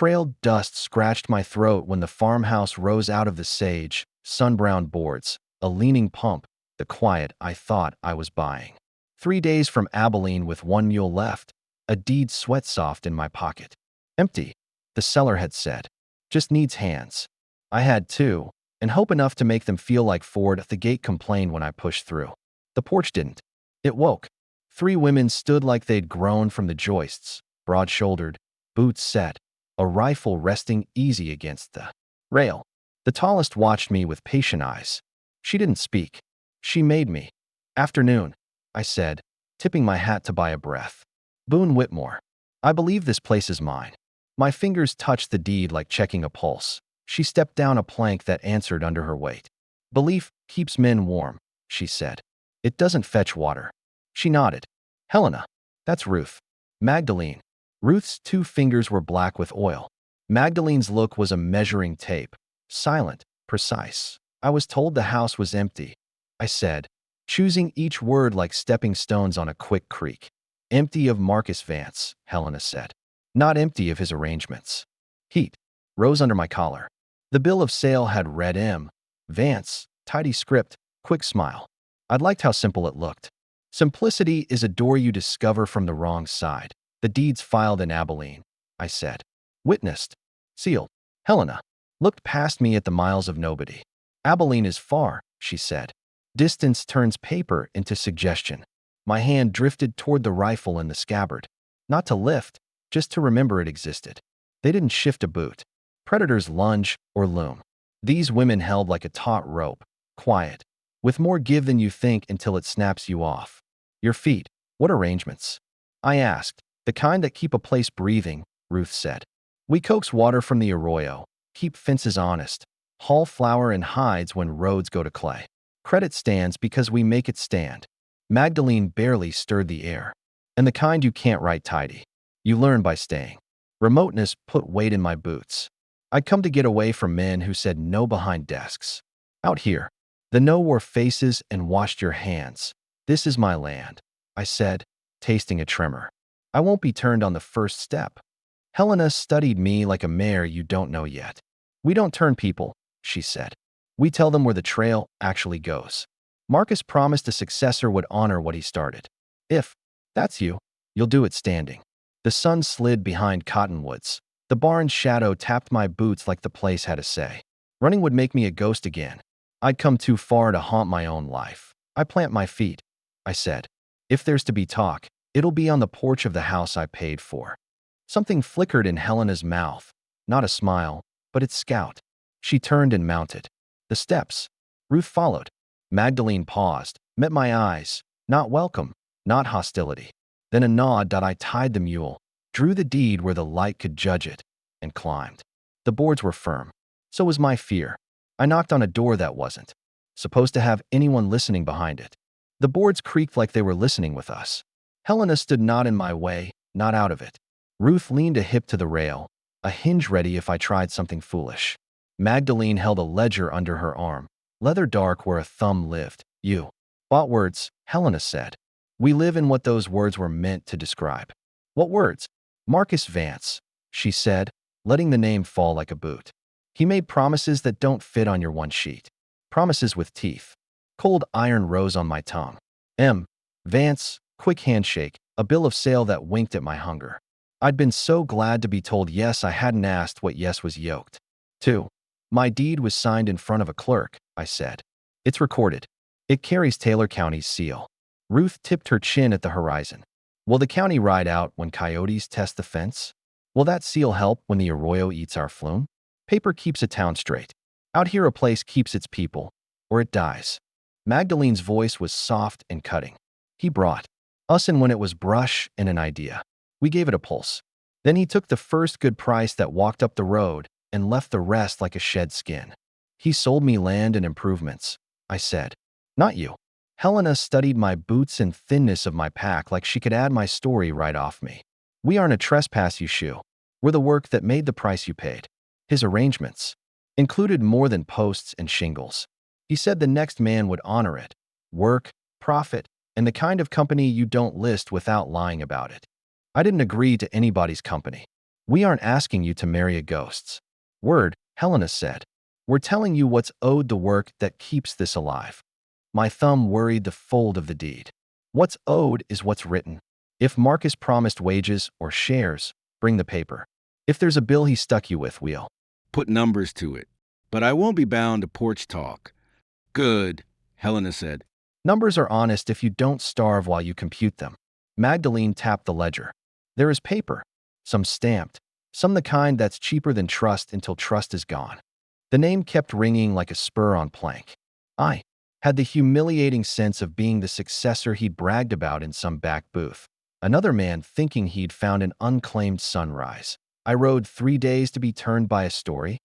trailed dust scratched my throat when the farmhouse rose out of the sage, sun-browned boards, a leaning pump, the quiet I thought I was buying. 3 days from Abilene with 1 mule left, a deed sweat-soft in my pocket. Empty, the seller had said. Just needs hands. I had 2, and hope enough to make them feel like Ford. The gate complained when I pushed through. The porch didn't. It woke. 3 women stood like they'd grown from the joists, broad-shouldered, boots set, a rifle resting easy against the rail. The tallest watched me with patient eyes. She didn't speak. She made me. Afternoon, I said, tipping my hat to buy a breath. Boon Whitmore. I believe this place is mine. My fingers touched the deed like checking a pulse. She stepped down a plank that answered under her weight. Belief keeps men warm, she said. It doesn't fetch water. She nodded. Helena. That's Ruth. Magdalene. Ruth's 2 fingers were black with oil. Magdalene's look was a measuring tape. Silent, precise. I was told the house was empty, I said, choosing each word like stepping stones on a quick creek. Empty of Marcus Vance, Helena said. Not empty of his arrangements. Heat rose under my collar. The bill of sale had read M. Vance, tidy script, quick smile. I'd liked how simple it looked. Simplicity is a door you discover from the wrong side. The deeds filed in Abilene, I said. Witnessed. Sealed. Helena looked past me at the miles of nobody. Abilene is far, she said. Distance turns paper into suggestion. My hand drifted toward the rifle in the scabbard. Not to lift, just to remember it existed. They didn't shift a boot. Predators lunge or loom. These women held like a taut rope, quiet, with more give than you think until it snaps you off. Your feet, what arrangements? I asked. The kind that keep a place breathing, Ruth said. We coax water from the arroyo, keep fences honest, haul flour and hides when roads go to clay. Credit stands because we make it stand. Magdalene barely stirred the air. And the kind you can't write tidy. You learn by staying. Remoteness put weight in my boots. I'd come to get away from men who said no behind desks. Out here, the no wore faces and washed your hands. This is my land, I said, tasting a tremor. I won't be turned on the first step. Helena studied me like a mare you don't know yet. We don't turn people, she said. We tell them where the trail actually goes. Marcus promised a successor would honor what he started. If that's you, you'll do it standing. The sun slid behind cottonwoods. The barn's shadow tapped my boots like the place had a say. Running would make me a ghost again. I'd come too far to haunt my own life. I plant my feet, I said. If there's to be talk, it'll be on the porch of the house I paid for. Something flickered in Helena's mouth. Not a smile, but its scout. She turned and mounted. The steps. Ruth followed. Magdalene paused, met my eyes. Not welcome, not hostility. Then a nod that I tied the mule, drew the deed where the light could judge it, and climbed. The boards were firm. So was my fear. I knocked on a door that wasn't supposed to have anyone listening behind it. The boards creaked like they were listening with us. Helena stood not in my way, not out of it. Ruth leaned a hip to the rail, a hinge ready if I tried something foolish. Magdalene held a ledger under her arm, leather dark where a thumb lived. You bought words, Helena said. We live in what those words were meant to describe. What words? Marcus Vance, she said, letting the name fall like a boot. He made promises that don't fit on your one sheet. Promises with teeth. Cold iron rose on my tongue. M. Vance, quick handshake, a bill of sale that winked at my hunger. I'd been so glad to be told yes I hadn't asked what yes was yoked. 2. My deed was signed in front of a clerk, I said. It's recorded. It carries Taylor County's seal. Ruth tipped her chin at the horizon. Will the county ride out when coyotes test the fence? Will that seal help when the arroyo eats our flume? Paper keeps a town straight. Out here a place keeps its people, or it dies. Magdalene's voice was soft and cutting. He brought us in when it was brush and an idea. We gave it a pulse. Then he took the first good price that walked up the road and left the rest like a shed skin. He sold me land and improvements, I said. Not you. Helena studied my boots and thinness of my pack like she could add my story right off me. We aren't a trespass you shoe. We're the work that made the price you paid. His arrangements included more than posts and shingles. He said the next man would honor it. Work, profit, and the kind of company you don't list without lying about it. I didn't agree to anybody's company. We aren't asking you to marry a ghost's word, Helena said. We're telling you what's owed, the work that keeps this alive. My thumb worried the fold of the deed. What's owed is what's written. If Marcus promised wages or shares, bring the paper. If there's a bill he stuck you with, we'll put numbers to it. But I won't be bound to porch talk. Good, Helena said. Numbers are honest if you don't starve while you compute them. Magdalene tapped the ledger. There is paper. Some stamped. Some the kind that's cheaper than trust until trust is gone. The name kept ringing like a spur on plank. I had the humiliating sense of being the successor he'd bragged about in some back booth. Another man thinking he'd found an unclaimed sunrise. I rode 3 days to be turned by a story?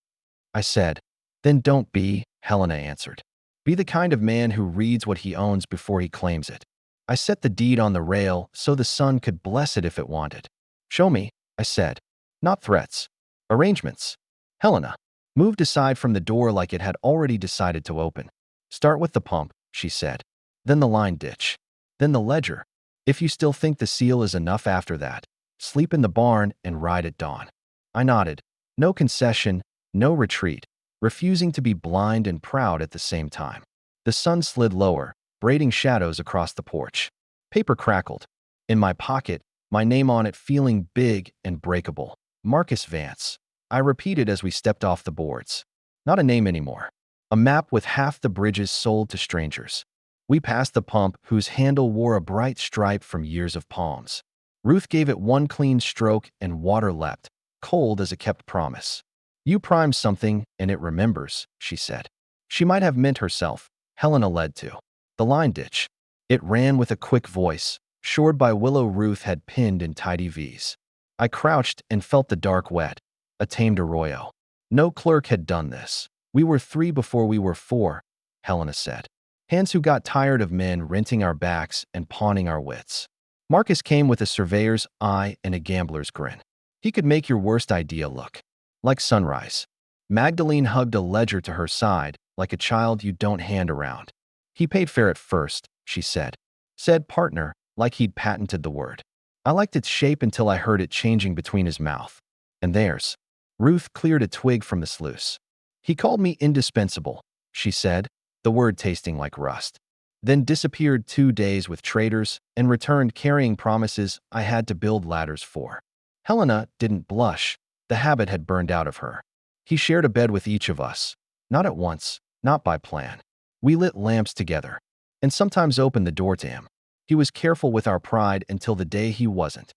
I said. Then don't be, Helena answered. Be the kind of man who reads what he owns before he claims it. I set the deed on the rail so the sun could bless it if it wanted. Show me, I said. Not threats. Arrangements. Helena moved aside from the door like it had already decided to open. Start with the pump, she said. Then the line ditch. Then the ledger. If you still think the seal is enough after that, sleep in the barn and ride at dawn. I nodded. No concession, no retreat, refusing to be blind and proud at the same time. The sun slid lower, braiding shadows across the porch. Paper crackled. In my pocket, my name on it feeling big and breakable. Marcus Vance. I repeated as we stepped off the boards. Not a name anymore. A map with half the bridges sold to strangers. We passed the pump whose handle wore a bright stripe from years of palms. Ruth gave it one clean stroke and water leapt, cold as a kept promise. You prime something and it remembers, she said. She might have meant herself. Helena led to the line ditch. It ran with a quick voice, shored by willow Ruth had pinned in tidy V's. I crouched and felt the dark wet, a tamed arroyo. No clerk had done this. We were 3 before we were 4, Helena said. Hands who got tired of men renting our backs and pawning our wits. Marcus came with a surveyor's eye and a gambler's grin. He could make your worst idea look like sunrise. Magdalene hugged a ledger to her side, like a child you don't hand around. He paid fair at first, she said. Said partner, like he'd patented the word. I liked its shape until I heard it changing between his mouth and theirs. Ruth cleared a twig from the sluice. He called me indispensable, she said, the word tasting like rust. Then disappeared 2 days with traders and returned carrying promises I had to build ladders for. Helena didn't blush. The habit had burned out of her. He shared a bed with each of us. Not at once, not by plan. We lit lamps together, and sometimes opened the door to him. He was careful with our pride until the day he wasn't.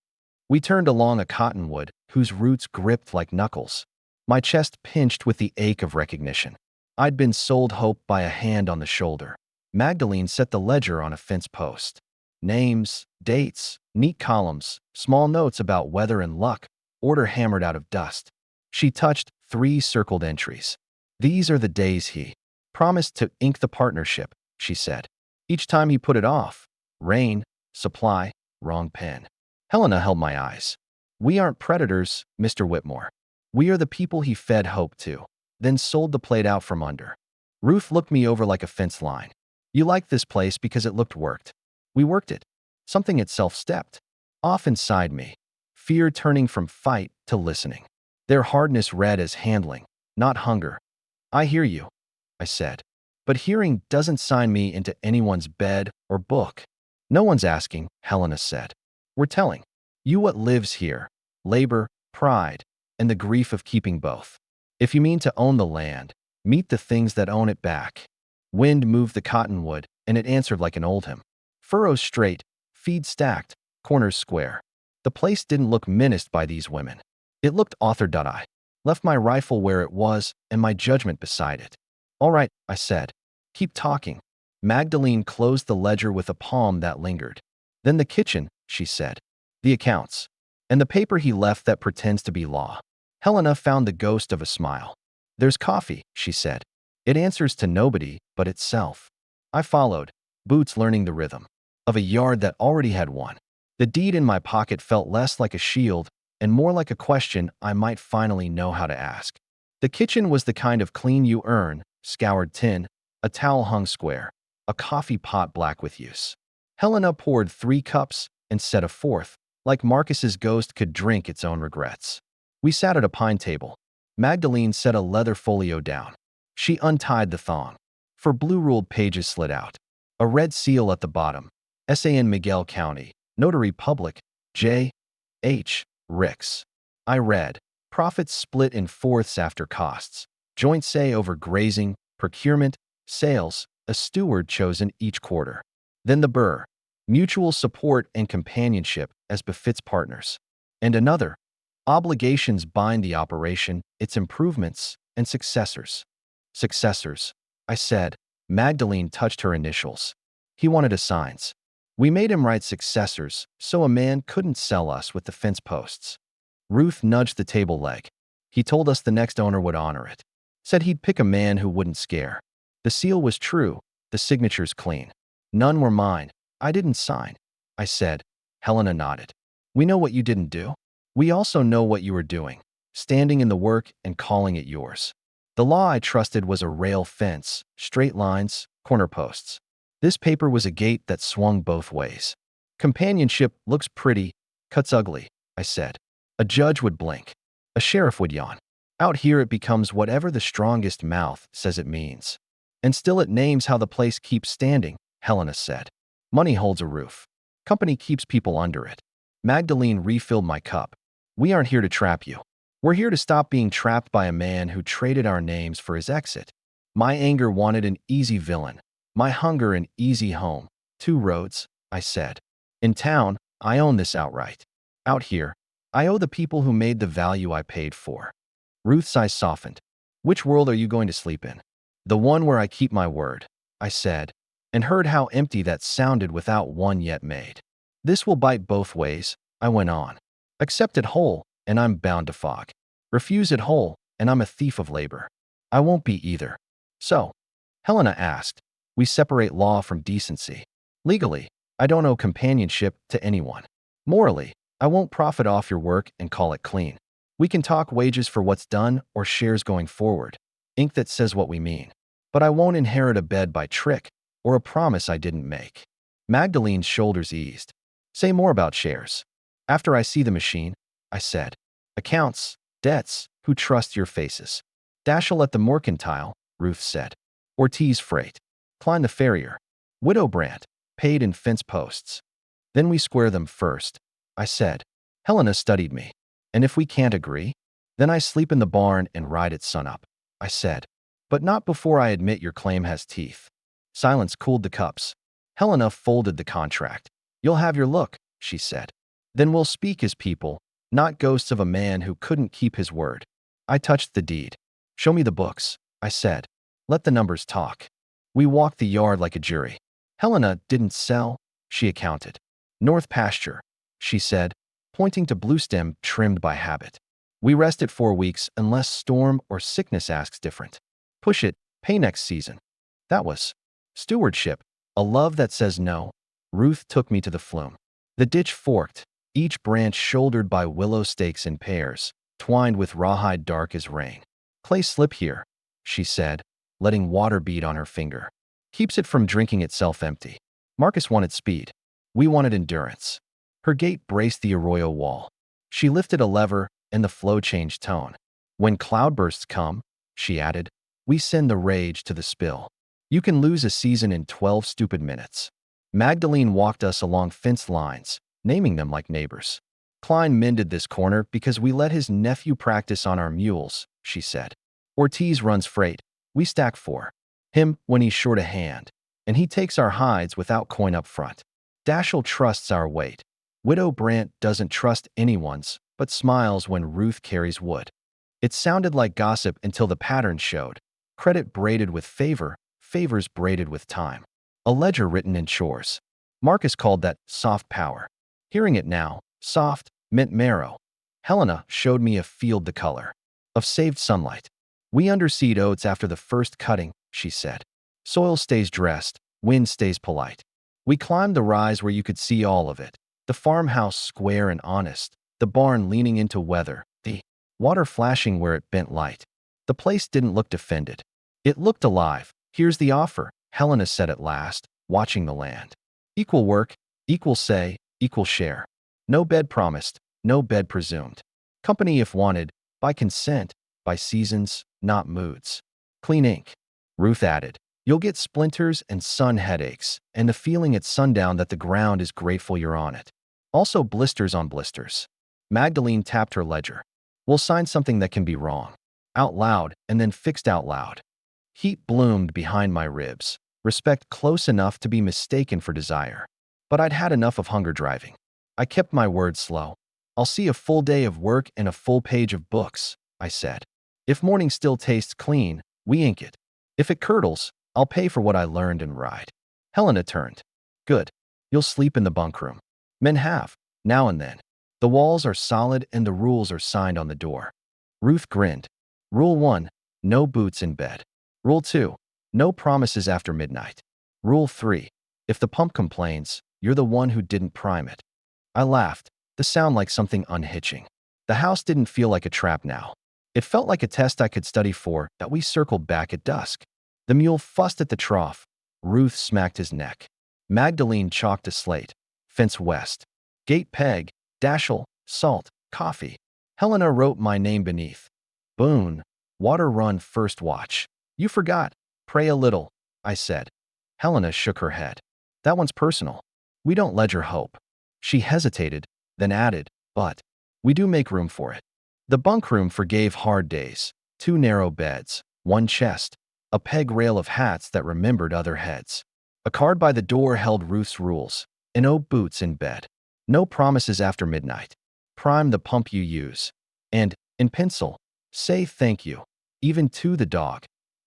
We turned along a cottonwood whose roots gripped like knuckles. My chest pinched with the ache of recognition. I'd been sold hope by a hand on the shoulder. Magdalene set the ledger on a fence post. Names, dates, neat columns, small notes about weather and luck, order hammered out of dust. She touched 3 circled entries. These are the days he promised to ink the partnership, she said. Each time he put it off. Rain, supply, wrong pen. Helena held my eyes. We aren't predators, Mr. Whitmore. We are the people he fed hope to, then sold the plate out from under. Ruth looked me over like a fence line. You liked this place because it looked worked. We worked it. Something itself stepped off inside me, fear turning from fight to listening. Their hardness read as handling, not hunger. I hear you, I said. But hearing doesn't sign me into anyone's bed or book. No one's asking, Helena said. We're telling you what lives here, labor, pride, and the grief of keeping both. If you mean to own the land, meet the things that own it back. Wind moved the cottonwood, and it answered like an old hymn. Furrows straight, feed stacked, corners square. The place didn't look menaced by these women. It looked authored. I left my rifle where it was and my judgment beside it. All right, I said. Keep talking. Magdalene closed the ledger with a palm that lingered. Then the kitchen, she said. The accounts. And the paper he left that pretends to be law. Helena found the ghost of a smile. There's coffee, she said. It answers to nobody but itself. I followed, boots learning the rhythm of a yard that already had one. The deed in my pocket felt less like a shield and more like a question I might finally know how to ask. The kitchen was the kind of clean you earn, scoured tin, a towel hung square, a coffee pot black with use. Helena poured 3 cups and set a 4th, like Marcus's ghost could drink its own regrets. We sat at a pine table. Magdalene set a leather folio down. She untied the thong. For blue-ruled pages slid out. A red seal at the bottom. S.A.N. Miguel County. Notary Public. J. H. Ricks. I read. Profits split in fourths after costs. Joint say over grazing, procurement, sales, a steward chosen each quarter. Then the burr. Mutual support and companionship as befits partners. And another. Obligations bind the operation, its improvements, and successors. Successors, I said. Magdalene touched her initials. He wanted assigns. We made him write successors, so a man couldn't sell us with the fence posts. Ruth nudged the table leg. He told us the next owner would honor it. Said he'd pick a man who wouldn't scare. The seal was true, the signatures clean. None were mine. I didn't sign. I said. Helena nodded. We know what you didn't do. We also know what you were doing, standing in the work and calling it yours. The law I trusted was a rail fence, straight lines, corner posts. This paper was a gate that swung both ways. Companionship looks pretty, cuts ugly, I said. A judge would blink. A sheriff would yawn. Out here it becomes whatever the strongest mouth says it means. And still it names how the place keeps standing, Helena said. Money holds a roof. Company keeps people under it. Magdalene refilled my cup. We aren't here to trap you. We're here to stop being trapped by a man who traded our names for his exit. My anger wanted an easy villain. My hunger an easy home. 2 roads, I said. In town, I own this outright. Out here, I owe the people who made the value I paid for. Ruth's eyes softened. Which world are you going to sleep in? The one where I keep my word, I said, and heard how empty that sounded without one yet made. This will bite both ways, I went on. Accept it whole, and I'm bound to fog. Refuse it whole, and I'm a thief of labor. I won't be either. So, Helena asked, we separate law from decency. Legally, I don't owe companionship to anyone. Morally, I won't profit off your work and call it clean. We can talk wages for what's done or shares going forward, ink that says what we mean. But I won't inherit a bed by trick or a promise I didn't make. Magdalene's shoulders eased. Say more about shares. After I see the machine, I said. Accounts, debts, who trust your faces. Dashel at the mercantile, Ruth said. Ortiz freight. Klein the farrier. Widow Brandt, paid in fence posts. Then we square them first, I said. Helena studied me. And if we can't agree, then I sleep in the barn and ride at sunup, I said. But not before I admit your claim has teeth. Silence cooled the cups. Helena folded the contract. You'll have your look, she said. Then we'll speak as people, not ghosts of a man who couldn't keep his word. I touched the deed. Show me the books, I said. Let the numbers talk. We walked the yard like a jury. Helena didn't sell, she accounted. North pasture, she said, pointing to bluestem trimmed by habit. We rest it 4 weeks unless storm or sickness asks different. Push it, pay next season. That was stewardship, a love that says no. Ruth took me to the flume. The ditch forked, each branch shouldered by willow stakes in pairs, twined with rawhide dark as rain. Clay slip here, she said, letting water bead on her finger. Keeps it from drinking itself empty. Marcus wanted speed. We wanted endurance. Her gait braced the arroyo wall. She lifted a lever, and the flow changed tone. When cloudbursts come, she added, we send the rage to the spill. You can lose a season in 12 stupid minutes. Magdalene walked us along fence lines, naming them like neighbors. Klein mended this corner because we let his nephew practice on our mules, she said. Ortiz runs freight. We stack 4. Him when he's short a hand, and he takes our hides without coin up front. Dashel trusts our weight. Widow Brandt doesn't trust anyone's, but smiles when Ruth carries wood. It sounded like gossip until the pattern showed. Credit braided with favor, favors braided with time. A ledger written in chores. Marcus called that soft power. Hearing it now, soft meant marrow. Helena showed me a field the color of saved sunlight. We underseed oats after the first cutting, she said. Soil stays dressed, wind stays polite. We climbed the rise where you could see all of it. The farmhouse square and honest, the barn leaning into weather, the water flashing where it bent light. The place didn't look defended. It looked alive. Here's the offer, Helena said at last, watching the land. Equal work, equal say, equal share. No bed promised, no bed presumed. Company if wanted, by consent, by seasons, not moods. Clean ink. Ruth added. You'll get splinters and sun headaches, and the feeling at sundown that the ground is grateful you're on it. Also blisters on blisters. Magdalene tapped her ledger. We'll sign something that can be wrong. Out loud, and then fixed out loud. Heat bloomed behind my ribs. Respect close enough to be mistaken for desire. But I'd had enough of hunger driving. I kept my words slow. I'll see a full day of work and a full page of books, I said. If morning still tastes clean, we ink it. If it curdles, I'll pay for what I learned and ride. Helena turned. Good. You'll sleep in the bunk room. Men have, now and then. The walls are solid and the rules are signed on the door. Ruth grinned. Rule 1, no boots in bed. Rule 2, no promises after midnight. Rule 3, if the pump complains, you're the one who didn't prime it. I laughed, the sound like something unhitching. The house didn't feel like a trap now. It felt like a test I could study for that we circled back at dusk. The mule fussed at the trough. Ruth smacked his neck. Magdalene chalked a slate. Fence west. Gate peg, Dashel, salt, coffee. Helena wrote my name beneath. Boon, water run first watch. You forgot. Pray a little, I said. Helena shook her head. That one's personal. We don't ledger hope. She hesitated, then added, but we do make room for it. The bunk room forgave hard days. 2 narrow beds, 1 chest, a peg rail of hats that remembered other heads. A card by the door held Ruth's rules. No boots in bed. No promises after midnight. Prime the pump you use. And, in pencil, say thank you, even to the dog.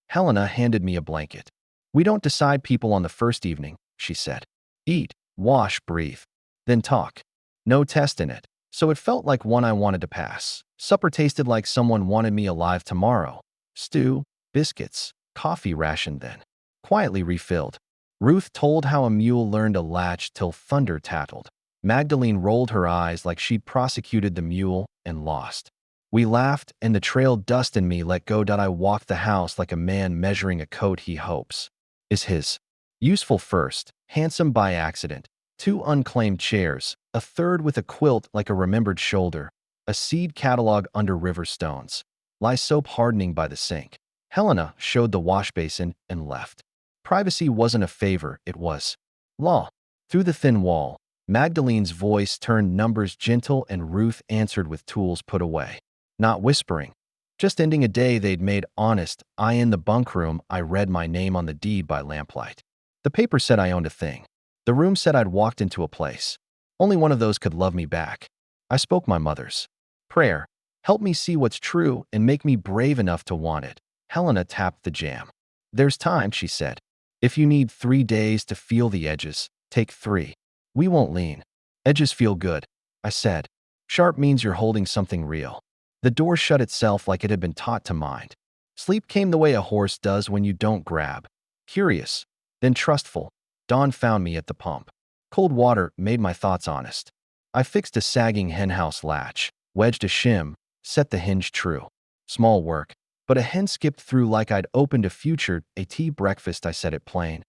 Helena handed me a blanket. We don't decide people on the first evening, she said. Eat, wash, breathe. Then talk. No test in it, so it felt like one I wanted to pass. Supper tasted like someone wanted me alive tomorrow. Stew, biscuits, coffee rationed then. Quietly refilled. Ruth told how a mule learned a latch till thunder tattled. Magdalene rolled her eyes like she'd prosecuted the mule and lost. We laughed, and the trail dust in me let go. I walked the house like a man measuring a coat he hopes is his. Useful first, handsome by accident. 2 unclaimed chairs, a third with a quilt like a remembered shoulder, a seed catalog under river stones. Lye soap hardening by the sink. Helena showed the wash basin and left. Privacy wasn't a favor, it was law. Through the thin wall, Magdalene's voice turned numbers gentle and Ruth answered with tools put away. Not whispering. Just ending a day they'd made honest. In the bunk room, I read my name on the deed by lamplight. The paper said I owned a thing. The room said I'd walked into a place. Only one of those could love me back. I spoke my mother's prayer. Help me see what's true and make me brave enough to want it. Helena tapped the jam. There's time, she said. If you need 3 days to feel the edges, take 3. We won't lean. Edges feel good, I said. Sharp means you're holding something real. The door shut itself like it had been taught to mind. Sleep came the way a horse does when you don't grab. Curious, then trustful. Dawn found me at the pump. Cold water made my thoughts honest. I fixed a sagging henhouse latch, wedged a shim, set the hinge true. Small work, but a hen skipped through like I'd opened a future, a tea breakfast. I said it plain.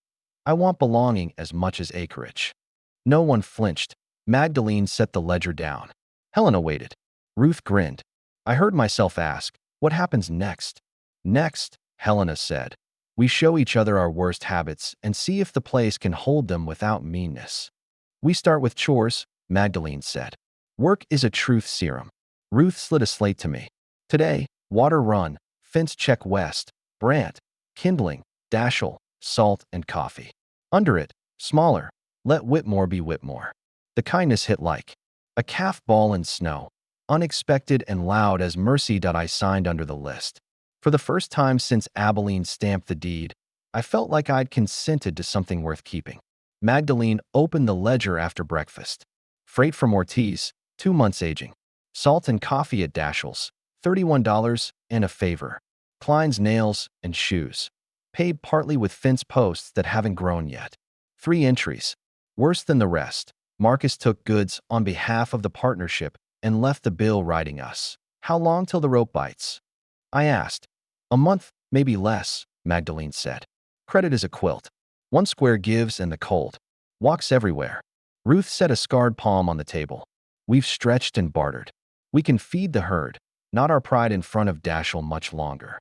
I want belonging as much as acreage. No one flinched. Magdalene set the ledger down. Helena waited. Ruth grinned. I heard myself ask, what happens next? Next, Helena said. We show each other our worst habits and see if the place can hold them without meanness. We start with chores, Magdalene said. Work is a truth serum. Ruth slid a slate to me. Today, water run, fence check west, Brant, kindling, Dashel, salt and coffee. Under it, smaller, let Whitmore be Whitmore. The kindness hit like a calf ball in snow. Unexpected and loud as mercy. I signed under the list. For the first time since Abilene stamped the deed, I felt like I'd consented to something worth keeping. Magdalene opened the ledger after breakfast. Freight from Ortiz, 2 months aging. Salt and coffee at Dashel's, $31 and a favor. Klein's nails and shoes. Paid partly with fence posts that haven't grown yet. 3 entries. Worse than the rest. Marcus took goods on behalf of the partnership and left the bill riding us. How long till the rope bites? I asked. A month, maybe less, Magdalene said. Credit is a quilt. 1 square gives and the cold walks everywhere. Ruth set a scarred palm on the table. We've stretched and bartered. We can feed the herd, not our pride in front of Dashiell much longer.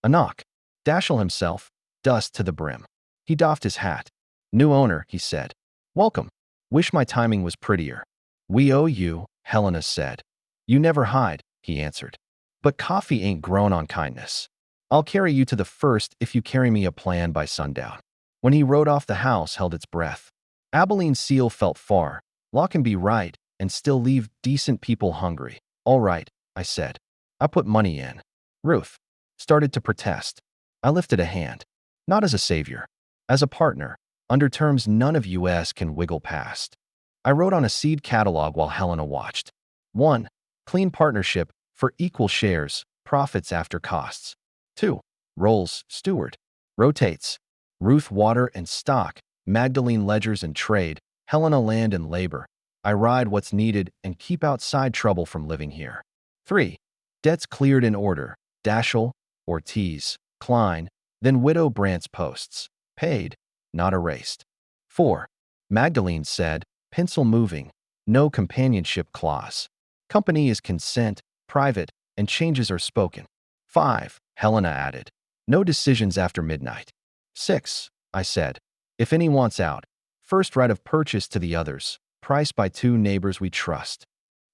A knock. Dashiell himself, dust to the brim. He doffed his hat. New owner, he said. Welcome. Wish my timing was prettier. We owe you, Helena said. You never hide, he answered. But coffee ain't grown on kindness. I'll carry you to the first if you carry me a plan by sundown. When he rode off, the house held its breath. Abilene's seal felt far. Law can be right and still leave decent people hungry. All right, I said. I put money in. Ruth started to protest. I lifted a hand. Not as a savior. As a partner, under terms none of us can wiggle past. I wrote on a seed catalog while Helena watched. 1. Clean partnership for equal shares, profits after costs. 2. Roles, steward. Rotates. Ruth water and stock, Magdalene ledgers and trade, Helena land and labor. I ride what's needed and keep outside trouble from living here. 3. Debts cleared in order, Dashiell, Ortiz, Klein, then Widow Brandt's posts. Paid, not erased. 4. Magdalene said, pencil moving, no companionship clause. Company is consent, private, and changes are spoken. 5. Helena added, no decisions after midnight. 6. I said, if any wants out, first right of purchase to the others, priced by 2 neighbors we trust.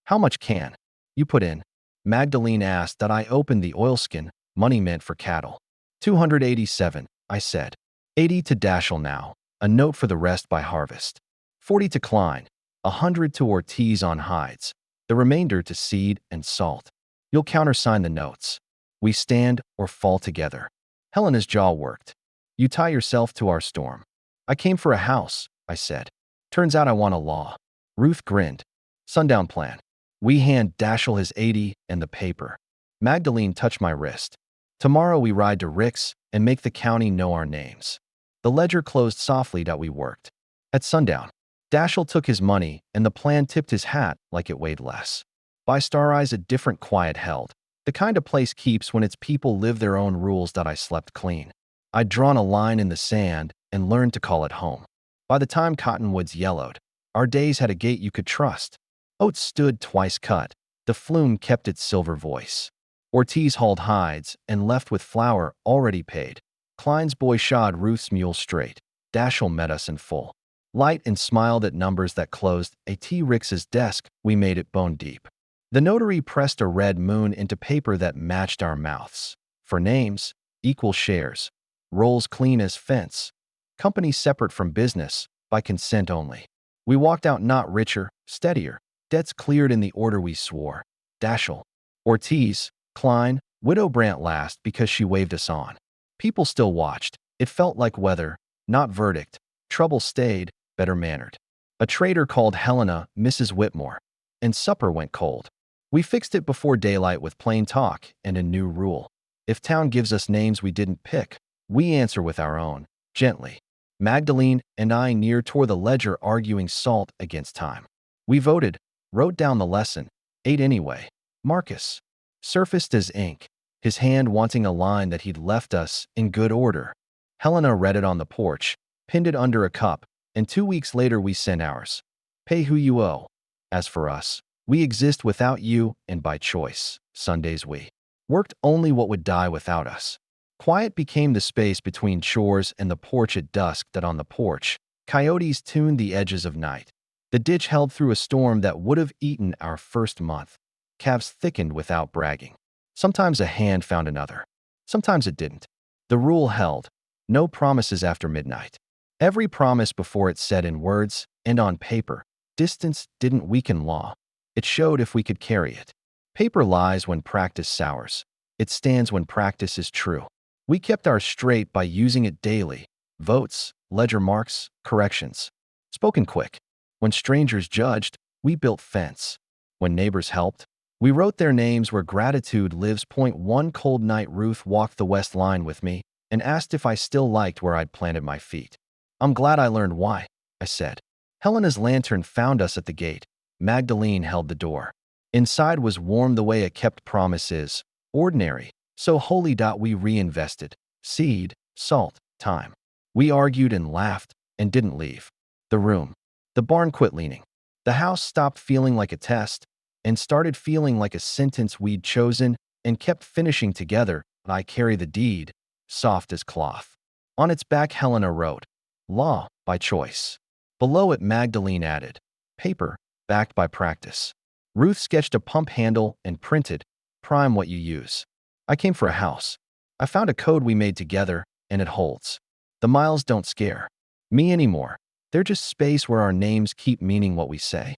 How much can you put in? Magdalene asked that I open the oilskin, money meant for cattle. 287, I said. 80 to Dashiell now, a note for the rest by harvest. 40 to Klein, 100 to Ortiz on hides, the remainder to seed and salt. You'll countersign the notes. We stand or fall together. Helena's jaw worked. You tie yourself to our storm. I came for a house, I said. Turns out I want a law. Ruth grinned. Sundown plan. We hand Dashiell his 80 and the paper. Magdalene touched my wrist. Tomorrow we ride to Rick's and make the county know our names. The ledger closed softly that we worked. At sundown, Dashiell took his money and the plan tipped his hat like it weighed less. By Star Eyes, a different quiet held. The kind of place keeps when its people live their own rules. That I slept clean. I'd drawn a line in the sand and learned to call it home. By the time cottonwoods yellowed, our days had a gate you could trust. Oats stood twice cut. The flume kept its silver voice. Ortiz hauled hides and left with flour already paid. Klein's boy shod Ruth's mule straight. Dashiell met us in full light and smiled at numbers that closed a T. Ricks's desk. We made it bone deep. The notary pressed a red moon into paper that matched our mouths. For names, equal shares. Rolls clean as fence. Company separate from business, by consent only. We walked out not richer, steadier. Debts cleared in the order we swore. Dashiell, Ortiz, Klein, Widow Brandt last because she waved us on. People still watched. It felt like weather, not verdict. Trouble stayed, better mannered. A trader called Helena Mrs. Whitmore, and supper went cold. We fixed it before daylight with plain talk and a new rule. If town gives us names we didn't pick, we answer with our own, gently. Magdalene and I near tore the ledger arguing salt against time. We voted, wrote down the lesson, ate anyway. Marcus surfaced as ink, his hand wanting a line that he'd left us in good order. Helena read it on the porch, pinned it under a cup, and 2 weeks later we sent ours. Pay who you owe. As for us, we exist without you and by choice. Sundays we worked only what would die without us. Quiet became the space between chores and the porch at dusk. That on the porch, coyotes tuned the edges of night. The ditch held through a storm that would have eaten our first month. Calves thickened without bragging. Sometimes a hand found another. Sometimes it didn't. The rule held. No promises after midnight. Every promise before it said in words and on paper. Distance didn't weaken law. It showed if we could carry it. Paper lies when practice sours. It stands when practice is true. We kept our straight by using it daily. Votes, ledger marks, corrections. Spoken quick. When strangers judged, we built fence. When neighbors helped, we wrote their names where gratitude lives. One cold night Ruth walked the west line with me and asked if I still liked where I'd planted my feet. I'm glad I learned why, I said. Helena's lantern found us at the gate. Magdalene held the door. Inside was warm the way a kept promise is. Ordinary, so holy. We reinvested. Seed, salt, time. We argued and laughed and didn't leave the room. The barn quit leaning. The house stopped feeling like a test. and started feeling like a sentence we'd chosen and kept finishing together. I carry the deed, soft as cloth. On its back, Helena wrote, Law by choice. Below it, Magdalene added, Paper, backed by practice. Ruth sketched a pump handle and printed, Prime what you use. I came for a house. I found a code we made together, and it holds. The miles don't scare me anymore. They're just space where our names keep meaning what we say.